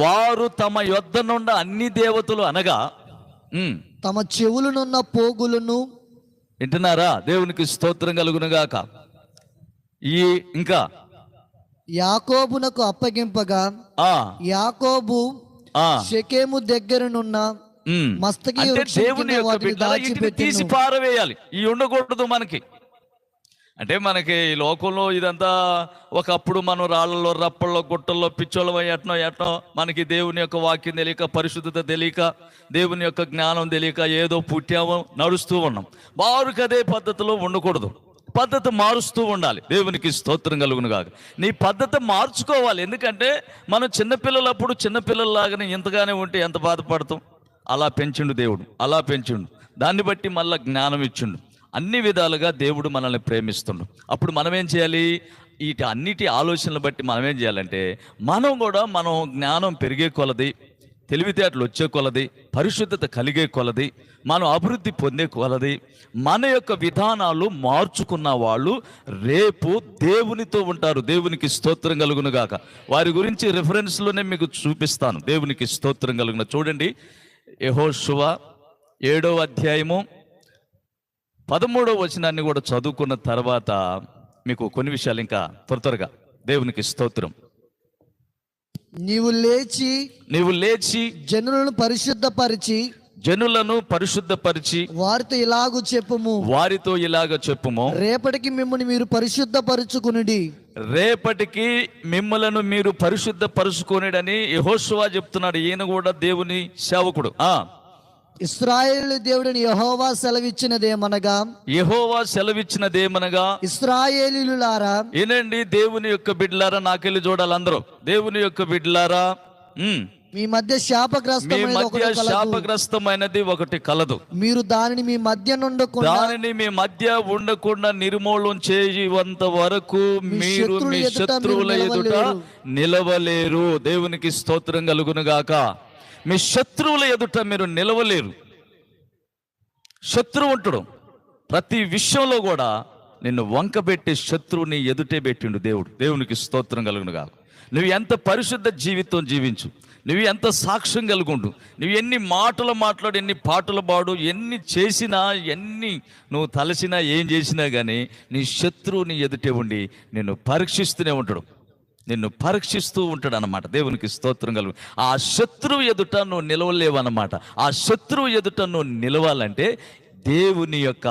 వారు తమ యొద్ద నుండి అన్ని దేవతలు అనగా తమ చెవులనున్న పోగులను. వింటున్నారా? దేవునికి స్తోత్రం కలుగునుగాక. ఇంకా యాకోబునకు అప్పగింపగా యాకోబు షెకెము దగ్గరనున్న దేవుని యొక్క తీసి పారవేయాలి. ఈ ఉండకూడదు మనకి. అంటే మనకి ఈ లోకంలో ఇదంతా ఒకప్పుడు మనం రాళ్లలో, రప్పల్లో, గుట్టల్లో పిచ్చోళ్ళం ఎట్నో మనకి దేవుని యొక్క వాక్యం తెలియక, పరిశుద్ధత తెలియక, దేవుని యొక్క జ్ఞానం తెలియక ఏదో పుట్టామో నడుస్తూ ఉన్నాం. వారికి అదే పద్ధతిలో ఉండకూడదు. పద్ధతి మారుస్తూ ఉండాలి. దేవునికి స్తోత్రం కలుగును కాక. నీ పద్ధతి మార్చుకోవాలి. ఎందుకంటే మనం చిన్నపిల్లలప్పుడు చిన్నపిల్లల్లాగానే ఇంతగానే ఉంటే ఎంత బాధపడతాం. అలా పెంచిండు దేవుడు, అలా పెంచిండు. దాన్ని బట్టి మళ్ళీ జ్ఞానం ఇచ్చిండు. అన్ని విధాలుగా దేవుడు మనల్ని ప్రేమిస్తుండు. అప్పుడు మనం ఏం చేయాలి? వీటి అన్నిటి ఆలోచనలు బట్టి మనం ఏం చేయాలంటే, మనం జ్ఞానం పెరిగే కొలది, తెలివితేటలు వచ్చే కొలది, పరిశుద్ధత కలిగే కొలది, మనం అభివృద్ధి పొందే కొలది, మన యొక్క విధానాలు మార్చుకున్న వాళ్ళు రేపు దేవునితో ఉంటారు. దేవునికి స్తోత్రం కలుగును గాక. వారి గురించి రిఫరెన్స్లోనే మీకు చూపిస్తాను. దేవునికి స్తోత్రం కలుగును. చూడండి, యెహోషువ 7వ అధ్యాయము 13వ వచనాన్ని కూడా చదువుకున్న తర్వాత మీకు కొన్ని విషయాలు ఇంకా త్వరగా. దేవునికి స్తోత్రం. నీవు లేచి జనులను పరిశుద్ధపరిచి వారితో ఇలాగ చెప్పుము, రేపటికి మిమ్మల్ని మీరు పరిశుద్ధపరుచుకొనిడని యెహోషువ చెప్తున్నాడు. ఈయన కూడా దేవుని సేవకుడు. ఇశ్రాయేలు దేవుడిని యెహోవా సెలవిచ్చినదేమనగా ఇశ్రాయేలీయులారా, ఏనండి దేవుని యొక్క బిడ్డలారా, నాకెళ్ళి చూడాలి అందరూ. దేవుని యొక్క బిడ్డలారా, మీ మధ్య శాపగ్రస్తమైనది ఒకటి కలదు. మీరు దానిని మీ మధ్య ఉండకుండా నిర్మూలన చేయువంత వరకు మీరు మీ శత్రువుల ఎదుట నిలవలేరు. దేవునికి స్తోత్రం కలుగును గాక. మీ శత్రువుల ఎదుట మీరు నిలవలేరు. శత్రువు ఉంటాడు. ప్రతి విషయంలో కూడా నిన్ను వంకబెట్టి శత్రువుని ఎదుటే పెట్టిండు దేవుడు. దేవునికి స్తోత్రం కలుగును గాక. నువ్వు ఎంత పరిశుద్ధ జీవితం జీవించు, నువ్వు ఎంత సాక్ష్యం కలుగుండు, నువ్వు ఎన్ని మాటలు మాట్లాడు, ఎన్ని పాటలు పాడు, ఎన్ని చేసినా, ఎన్ని నువ్వు తలసినా, ఏం చేసినా కానీ నీ శత్రువుని ఎదుటే ఉండి నిన్ను పరీక్షిస్తూనే ఉంటాడు. నిన్ను పరీక్షిస్తూ ఉంటాడు అన్నమాట. దేవునికి స్తోత్రం కలుగు. ఆ శత్రువు ఎదుట నువ్వు నిలవలేవన్నమాట. ఆ శత్రువు ఎదుట నువ్వు నిలవాలంటే దేవుని యొక్క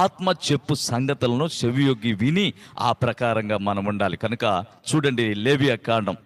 ఆత్మ చెప్పు సంగతులను చెవియొగ్గి విని ఆ ప్రకారంగా మనం ఉండాలి. కనుక చూడండి, లేవియా కాండం